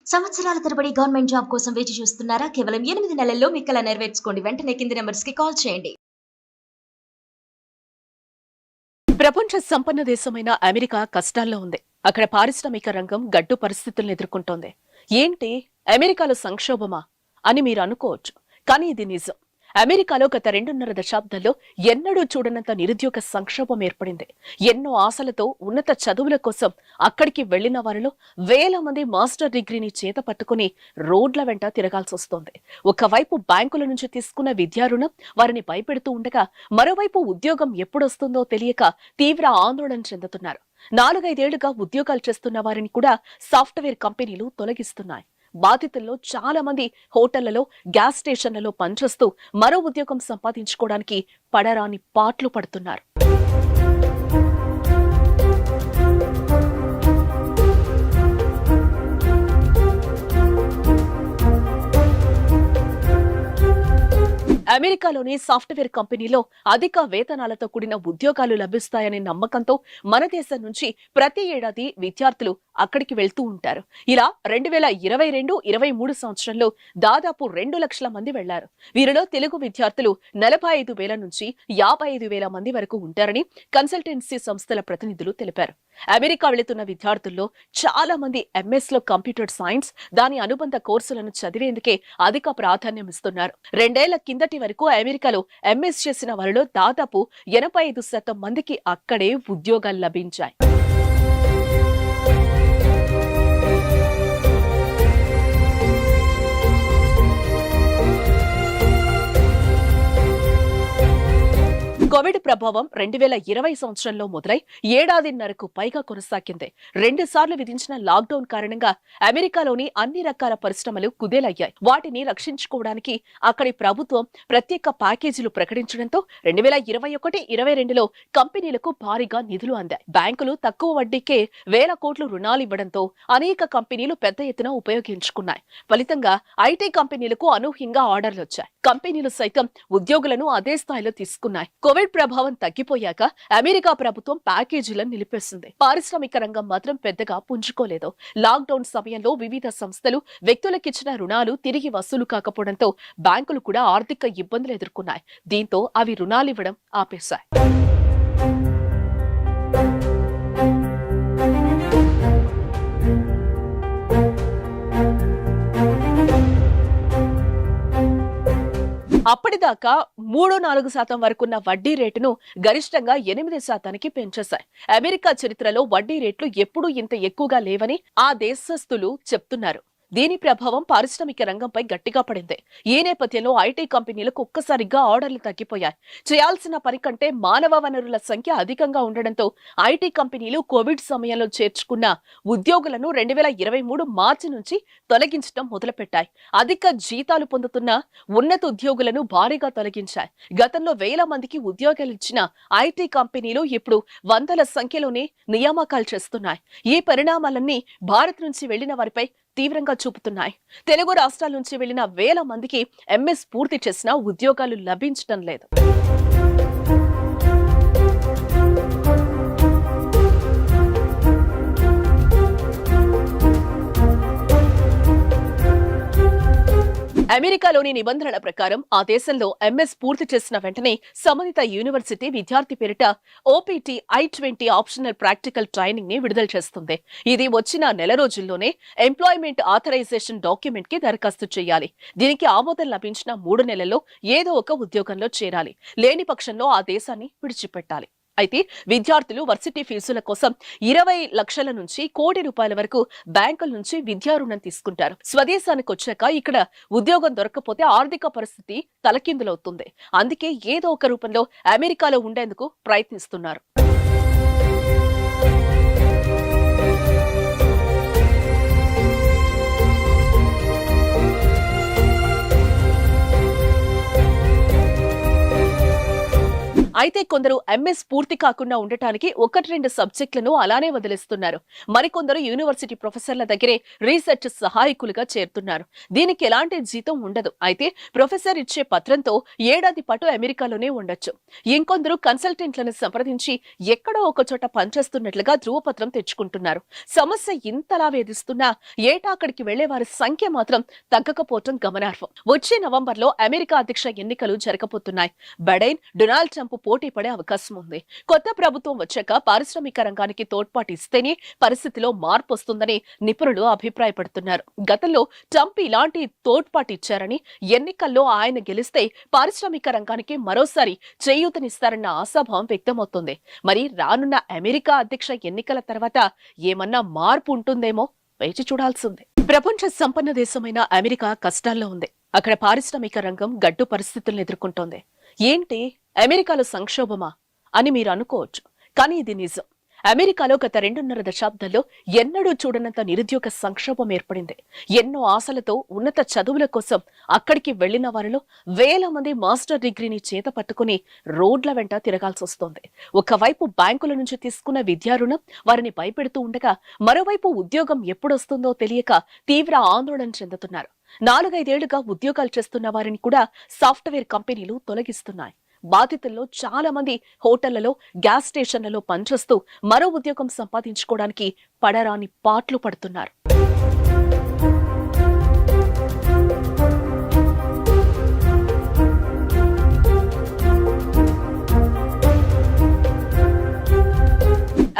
సంవత్సరాల తరబడి government job కోసం వేచి చూస్తున్నారా? కేవలం 8 నెలల్లో మీ కల నెరవేర్చుకోండి. వెంటనే కింది నంబర్స్‌కి కాల్ చేయండి. ప్రపంచ సంపన్న దేశమైన అమెరికా కష్టాల్లో ఉంది. అక్కడ పారిశ్రామిక రంగం గడ్డు పరిస్థితులను ఎదుర్కొంటోంది. ఏంటి అమెరికాలో సంక్షోభమా అని మీరు అనుకోవచ్చు, కానీ ఇది నిజం. అమెరికాలో గత 2.5 దశాబ్దాల్లో ఎన్నడూ చూడనంత నిరుద్యోగ సంక్షోభం ఏర్పడింది. ఎన్నో ఆశలతో ఉన్నత చదువుల కోసం అక్కడికి వెళ్లిన వారిలో వేల మంది మాస్టర్ డిగ్రీని చేత పట్టుకుని రోడ్ల వెంట తిరగాల్సి వస్తోంది. ఒకవైపు బ్యాంకుల నుంచి తీసుకున్న విద్యా రుణం వారిని భయపెడుతూ ఉండగా, మరోవైపు ఉద్యోగం ఎప్పుడొస్తుందో తెలియక తీవ్ర ఆందోళన చెందుతున్నారు. 4-5 ఏళ్లుగా ఉద్యోగాలు చేస్తున్న వారిని కూడా సాఫ్ట్వేర్ కంపెనీలు తొలగిస్తున్నాయి. బాధితుల్లో చాలా మంది హోటళ్లలో, గ్యాస్ స్టేషన్లలో పనిచేస్తూ మరో ఉద్యోగం సంపాదించుకోవడానికి పడరాని పాట్లు పడుతున్నారు. అమెరికాలోని సాఫ్ట్వేర్ కంపెనీలో అధిక వేతనాలతో కూడిన ఉద్యోగాలు లభిస్తాయనే నమ్మకంతో మన దేశం నుంచి ప్రతి ఏడాది విద్యార్థులు అక్కడికి వెళ్తూ ఉంటారు. ఇలా 2022-23 సంవత్సరంలో దాదాపు 2 లక్షల మంది వెళ్లారు. వీరిలో తెలుగు విద్యార్థులు 45,000 నుంచి 55,000 మంది వరకు ఉంటారని కన్సల్టెన్సీ సంస్థల ప్రతినిధులు తెలిపారు. అమెరికా వెళుతున్న విద్యార్థుల్లో చాలా మంది MS లో కంప్యూటర్ సైన్స్, దాని అనుబంధ కోర్సులను చదివేందుకే అధిక ప్రాధాన్యం ఇస్తున్నారు. 2 ఏళ్ల కిందటి వరకు అమెరికాలో MS చేసిన వారిలో దాదాపు 85% మందికి అక్కడే ఉద్యోగాలు లభించాయి. కోవిడ్ ప్రభావం 2020 సంవత్సరంలో మొదలై ఏడాదిన్నరకు పైగా కొనసాగింది. 2 సార్లు విధించిన లాక్డౌన్ కారణంగా అమెరికాలోని అన్ని రకాల పరిశ్రమలు కుదేలయ్యాయి. వాటిని రక్షించుకోవడానికి అక్కడి ప్రభుత్వం ప్రత్యేక ప్యాకేజీలు ప్రకటించడంతో 2021-22లో కంపెనీలకు భారీగా నిధులు అందాయి. బ్యాంకులు తక్కువ వడ్డీకే వేల కోట్లు రుణాలు ఇవ్వడంతో అనేక కంపెనీలు పెద్ద ఎత్తున ఉపయోగించుకున్నాయి. ఫలితంగా ఐటీ కంపెనీలకు అనూహ్యంగా ఆర్డర్లు వచ్చాయి. కంపెనీలు సైతం ఉద్యోగులను అదే స్థాయిలో తీసుకున్నాయి. కోవిడ్ ప్రభావం తగ్గిపోయాక అమెరికా ప్రభుత్వం ప్యాకేజీలను నిలిపేసింది. పారిశ్రామిక రంగం మాత్రం పెద్దగా పుంజుకోలేదు. లాక్డౌన్ సమయంలో వివిధ సంస్థలు వ్యక్తులకిచ్చిన రుణాలు తిరిగి వసూలు కాకపోవడంతో బ్యాంకులు కూడా ఆర్థిక ఇబ్బందులు ఎదుర్కొన్నాయి. దీంతో అవి రుణాలివ్వడం ఆపేశాయి. అప్పటిదాకా 3-4% వరకున్న వడ్డీ రేటును గరిష్టంగా 8% పెంచేశాయి. అమెరికా చరిత్రలో వడ్డీ రేట్లు ఎప్పుడూ ఇంత ఎక్కువగా లేవని ఆ దేశస్థులు చెప్తున్నారు. దీని ప్రభావం పారిశ్రామిక రంగంపై గట్టిగా పడింది. ఈ నేపథ్యంలో ఐటీ కంపెనీలకు ఒక్కసారిగా ఆర్డర్లు తగ్గిపోయాయి. చేయాల్సిన పని కంటే మానవ వనరుల సంఖ్య అధికంగా ఉండడంతో ఐటీ కంపెనీలు కోవిడ్ సమయంలో చేర్చుకున్న ఉద్యోగులను 2023 మార్చి నుంచి తొలగించడం మొదలుపెట్టాయి. అధిక జీతాలు పొందుతున్న ఉన్నత ఉద్యోగులను భారీగా తొలగించాయి. గతంలో వేల మందికి ఉద్యోగాలు ఇచ్చిన ఐటీ కంపెనీలు ఇప్పుడు వందల సంఖ్యలోనే నియామకాలు చేస్తున్నాయి. ఈ పరిణామాలన్నీ భారత్ నుంచి వెళ్లిన వారిపై తీవ్రంగా చూపుతున్నాయి. తెలుగు రాష్ట్రాల నుంచి వెళ్లిన వేల మందికి MS పూర్తి చేసినా ఉద్యోగాలు లభించడం లేదు. అమెరికాలోని నిబంధనల ప్రకారం ఆ దేశంలో MS పూర్తి చేసిన వెంటనే సంబంధిత యూనివర్సిటీ విద్యార్థి పేరిట OPT I-20 optional practical training ని విడుదల చేస్తుంది. ఇది వచ్చిన నెల రోజుల్లోనే ఎంప్లాయ్మెంట్ ఆథరైజేషన్ డాక్యుమెంట్ కి దరఖాస్తు చేయాలి. దీనికి ఆమోదం లభించిన 3 నెలల్లో ఏదో ఒక ఉద్యోగంలో చేరాలి. లేని పక్షంలో ఆ దేశాన్ని విడిచిపెట్టాలి. అయితే విద్యార్థులు వర్సిటీ ఫీజుల కోసం 20 లక్షల నుంచి ₹1 కోటి వరకు బ్యాంకుల నుంచి విద్యా రుణం తీసుకుంటారు. స్వదేశానికి వచ్చాక ఇక్కడ ఉద్యోగం దొరకకపోతే ఆర్థిక పరిస్థితి తలకిందులవుతుంది. అందుకే ఏదో ఒక రూపంలో అమెరికాలో ఉండేందుకు ప్రయత్నిస్తున్నారు. అయితే కొందరు ఎంఎస్ పూర్తి కాకుండా ఉండటానికి 1-2 సబ్జెక్టులను అలానే వదిలేస్తున్నారు. మరికొందరు యూనివర్సిటీ ప్రొఫెసర్ల దగ్గరే రీసెర్చ్ సహాయకులుగా చేరుతున్నారు. దీనికి ఎలాంటి జీతం ఉండదు. అయితే ప్రొఫెసర్ ఇచ్చే పత్రంతో ఏడాది పాటు అమెరికాలోనే ఉండొచ్చు. ఇంకొందరు కన్సల్టెంట్లను సంప్రదించి ఎక్కడో ఒక చోట పనిచేస్తున్నట్లుగా ధృవపత్రం తెచ్చుకుంటున్నారు. సమస్య ఇంతలా వేధిస్తున్నా ఏటా అక్కడికి వెళ్లే వారి సంఖ్య మాత్రం తగ్గకపోవటం గమనార్హం. వచ్చే నవంబర్లో అమెరికా అధ్యక్ష ఎన్నికలు జరగబోతున్నాయి. బైడెన్, డొనాల్డ్ ట్రంప్ పోటీ పడే అవకాశం ఉంది. కొత్త ప్రభుత్వం వచ్చాక పారిశ్రామిక రంగానికి తోడ్పాటు ఇస్తేనే పరిస్థితిలో మార్పు వస్తుందని నిపుణులు అభిప్రాయపడుతున్నారు. గతంలో ట్రంప్ ఇలాంటి తోడ్పాటు ఇచ్చారని, ఎన్నికల్లో ఆయన గెలిస్తే పారిశ్రామిక రంగానికి మరోసారి చేయూతనిస్తారన్న ఆశాభావం వ్యక్తమవుతుంది. మరి రానున్న అమెరికా అధ్యక్ష ఎన్నికల తర్వాత ఏమన్నా మార్పు ఉంటుందేమో వేచి చూడాల్సిందే. ప్రపంచ సంపన్న దేశమైన అమెరికా కష్టాల్లో ఉంది. అక్కడ పారిశ్రామిక రంగం గడ్డు పరిస్థితులను ఎదుర్కొంటోంది. ఏంటి, అమెరికాలో సంక్షోభమా అని మీరు అనుకోవచ్చు. కానీ ఇది నిజం. అమెరికాలో గత 2.5 దశాబ్దాల్లో ఎన్నడూ చూడనంత నిరుద్యోగ సంక్షోభం ఏర్పడింది. ఎన్నో ఆశలతో ఉన్నత చదువుల కోసం అక్కడికి వెళ్లిన వారిలో వేల మంది మాస్టర్ డిగ్రీని చేత పట్టుకుని రోడ్ల వెంట తిరగాల్సి వస్తోంది. ఒకవైపు బ్యాంకుల నుంచి తీసుకున్న విద్యా రుణం వారిని భయపెడుతూ ఉండగా, మరోవైపు ఉద్యోగం ఎప్పుడొస్తుందో తెలియక తీవ్ర ఆందోళన చెందుతున్నారు. 4-5 ఏళ్లుగా ఉద్యోగాలు చేస్తున్న వారిని కూడా సాఫ్ట్వేర్ కంపెనీలు తొలగిస్తున్నాయి. బాధితుల్లో చాలా మంది హోటళ్లలో, గ్యాస్ స్టేషన్లలో పనిచేస్తూ మరో ఉద్యోగం సంపాదించుకోవడానికి పడరాని పాట్లు పడుతున్నారు.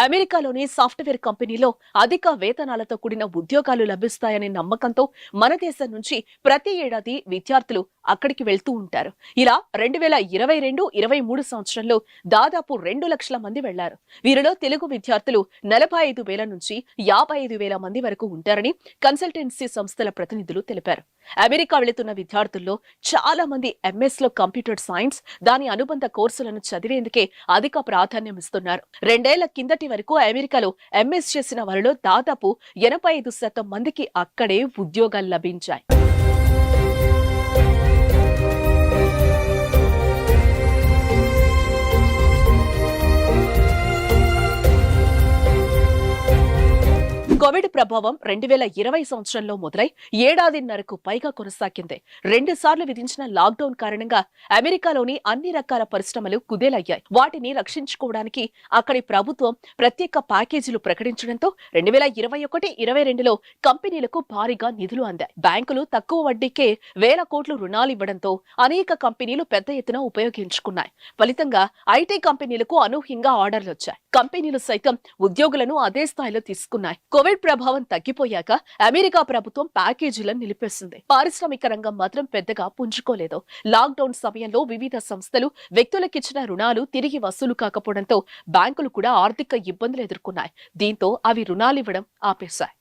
అమెరికాలోని సాఫ్ట్వేర్ కంపెనీలో అధిక వేతనాలతో కూడిన ఉద్యోగాలు లభిస్తాయనే నమ్మకంతో మన దేశం నుంచి ప్రతి ఏడాది విద్యార్థులు అక్కడికి వెళ్తూ ఉంటారు. ఇలా 2022-23 సంవత్సరంలో దాదాపు 2 లక్షల మంది వెళ్లారు. వీరిలో తెలుగు విద్యార్థులు 45,000 నుంచి 55,000 మంది వరకు ఉంటారని కన్సల్టెన్సీ సంస్థల ప్రతినిధులు తెలిపారు. అమెరికా వెళుతున్న విద్యార్థుల్లో చాలా మంది ఎంఎస్ లో కంప్యూటర్ సైన్స్, దాని అనుబంధ కోర్సులను చదివేందుకే అధిక ప్రాధాన్యం ఇస్తున్నారు. 2 ఏళ్ల కిందటి వరకు అమెరికాలో ఎంఎస్ చేసిన వారిలో దాదాపు 85% మందికి అక్కడే ఉద్యోగాలు లభించాయి. కోవిడ్ ప్రభావం 2020 సంవత్సరంలో మొదలై ఏడాదిన్నరకు పైగా కొనసాగింది. 2 సార్లు విధించిన లాక్డౌన్ కారణంగా అమెరికాలోని అన్ని రకాల పరిశ్రమలు కుదేలయ్యాయి. వాటిని రక్షించుకోవడానికి అక్కడి ప్రభుత్వం ప్రత్యేక ప్యాకేజీలు ప్రకటించడంతో 2021-22లో కంపెనీలకు భారీగా నిధులు అందాయి. బ్యాంకులు తక్కువ వడ్డీకే వేల కోట్లు రుణాలు ఇవ్వడంతో అనేక కంపెనీలు పెద్ద ఎత్తున ఉపయోగించుకున్నాయి. ఫలితంగా ఐటీ కంపెనీలకు అనూహ్యంగా ఆర్డర్లు వచ్చాయి. కంపెనీలు సైతం ఉద్యోగులను అదే స్థాయిలో తీసుకున్నాయి. కోవిడ్ ప్రభావం తగ్గిపోయాక అమెరికా ప్రభుత్వం ప్యాకేజీలను నిలిపేసింది. పారిశ్రామిక రంగం మాత్రం పెద్దగా పుంజుకోలేదు. లాక్డౌన్ సమయంలో వివిధ సంస్థలు వ్యక్తులకిచ్చిన రుణాలు తిరిగి వసూలు కాకపోవడంతో బ్యాంకులు కూడా ఆర్థిక ఇబ్బందులు ఎదుర్కొన్నాయి. దీంతో అవి రుణాలివ్వడం ఆపేశాయి.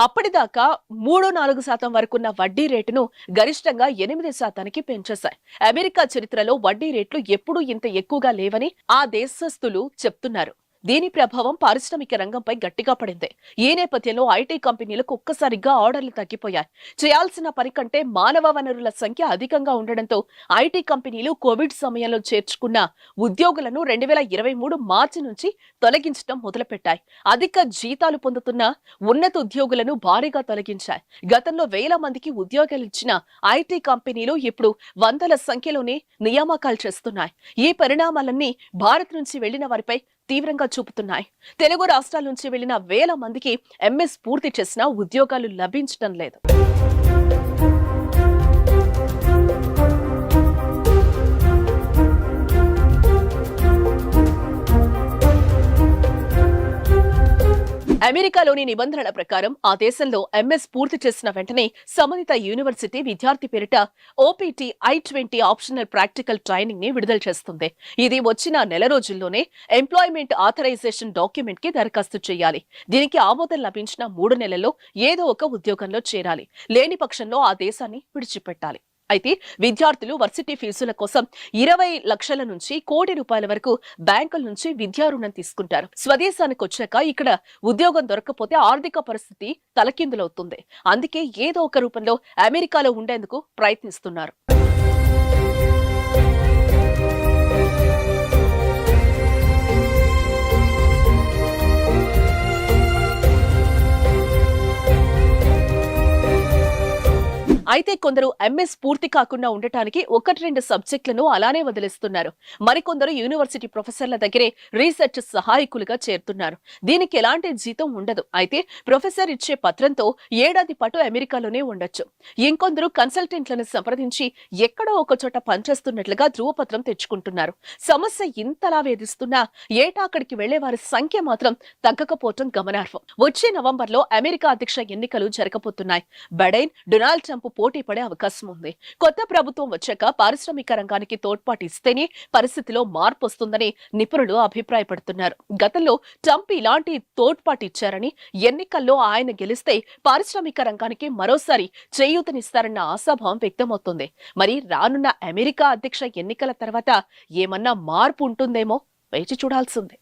అప్పటిదాకా 3-4% వరకున్న వడ్డీ రేటును గరిష్టంగా 8% పెంచేశాయి. అమెరికా చరిత్రలో వడ్డీ రేట్లు ఎప్పుడూ ఇంత ఎక్కువగా లేవని ఆ దేశస్థులు చెప్తున్నారు. దీని ప్రభావం పారిశ్రామిక రంగంపై గట్టిగా పడింది. ఈ నేపథ్యంలో ఐటీ కంపెనీలకు ఒక్కసారిగా ఆర్డర్లు తగ్గిపోయాయి. చేయాల్సిన పని కంటే మానవ వనరుల సంఖ్య అధికంగా ఉండడంతో ఐటీ కంపెనీలు కోవిడ్ సమయంలో చేర్చుకున్న ఉద్యోగులను 2023 మార్చి నుంచి తొలగించడం మొదలుపెట్టాయి. అధిక జీతాలు పొందుతున్న ఉన్నత ఉద్యోగులను భారీగా తొలగించాయి. గతంలో వేల మందికి ఉద్యోగాలు ఇచ్చిన ఐటీ కంపెనీలు ఇప్పుడు వందల సంఖ్యలోనే నియామకాలు చేస్తున్నాయి. ఈ పరిణామాలన్నీ భారత్ నుంచి వెళ్లిన వారిపై తీవ్రంగా చూపుతున్నాయి. తెలుగు రాష్ట్రాల నుంచి వెళ్లిన వేల మందికి ఎంఎస్ పూర్తి చేసిన ఉద్యోగాలు లభించడం లేదు. అమెరికాలోని నిబంధనల ప్రకారం ఆ దేశంలో ఎంఎస్ పూర్తి చేసిన వెంటనే సంబంధిత యూనివర్సిటీ విద్యార్థి పేరిట OPT I-20 optional practical training ని విడుదల చేస్తుంది. ఇది వచ్చిన నెల రోజుల్లోనే ఎంప్లాయ్మెంట్ ఆథరైజేషన్ డాక్యుమెంట్ కి దరఖాస్తు చేయాలి. దీనికి ఆమోదం లభించిన 3 నెలల్లో ఏదో ఒక ఉద్యోగంలో చేరాలి. లేని పక్షంలో ఆ దేశాన్ని విడిచిపెట్టాలి. అయితే విద్యార్థులు వర్సిటీ ఫీజుల కోసం 20 లక్షల నుంచి ₹1,00,00,000 వరకు బ్యాంకుల నుంచి విద్యా రుణం తీసుకుంటారు. స్వదేశానికి వచ్చాక ఇక్కడ ఉద్యోగం దొరకకపోతే ఆర్థిక పరిస్థితి తలకిందులవుతుంది. అందుకే ఏదో ఒక రూపంలో అమెరికాలో ఉండేందుకు ప్రయత్నిస్తున్నారు. అయితే కొందరు ఎంఎస్ పూర్తి కాకుండా ఉండటానికి 1-2 సబ్జెక్టులను అలానే వదిలేస్తున్నారు. మరికొందరు యూనివర్సిటీ ప్రొఫెసర్ల దగ్గరే రీసెర్చ్ సహాయకులుగా చేరుతున్నారు. దీనికి ఎలాంటి జీతం ఉండదు. అయితే ప్రొఫెసర్ ఇచ్చే పత్రంతో ఏడాది పాటు అమెరికాలోనే ఉండొచ్చు. ఇంకొందరు కన్సల్టెంట్లను సంప్రదించి ఎక్కడో ఒక చోట పనిచేస్తున్నట్లుగా ధృవపత్రం తెచ్చుకుంటున్నారు. సమస్య ఇంతలా వేధిస్తున్నా ఏటా అక్కడికి వెళ్లే వారి సంఖ్య మాత్రం తగ్గకపోవటం గమనార్హం. వచ్చే నవంబర్లో అమెరికా అధ్యక్ష ఎన్నికలు జరగబోతున్నాయి. బైడెన్, డొనాల్డ్ ట్రంప్ పోటీ పడే అవకాశం ఉంది. కొత్త ప్రభుత్వం వచ్చాక పారిశ్రామిక రంగానికి తోడ్పాటు ఇస్తేనే పరిస్థితిలో మార్పు వస్తుందని నిపుణులు అభిప్రాయపడుతున్నారు. గతంలో ట్రంప్ ఇలాంటి తోడ్పాటు ఇచ్చారని, ఎన్నికల్లో ఆయన గెలిస్తే పారిశ్రామిక రంగానికి మరోసారి చేయూతనిస్తారన్న ఆశాభావం వ్యక్తమవుతుంది. మరి రానున్న అమెరికా అధ్యక్ష ఎన్నికల తర్వాత ఏమన్నా మార్పు ఉంటుందేమో వేచి చూడాల్సిందే.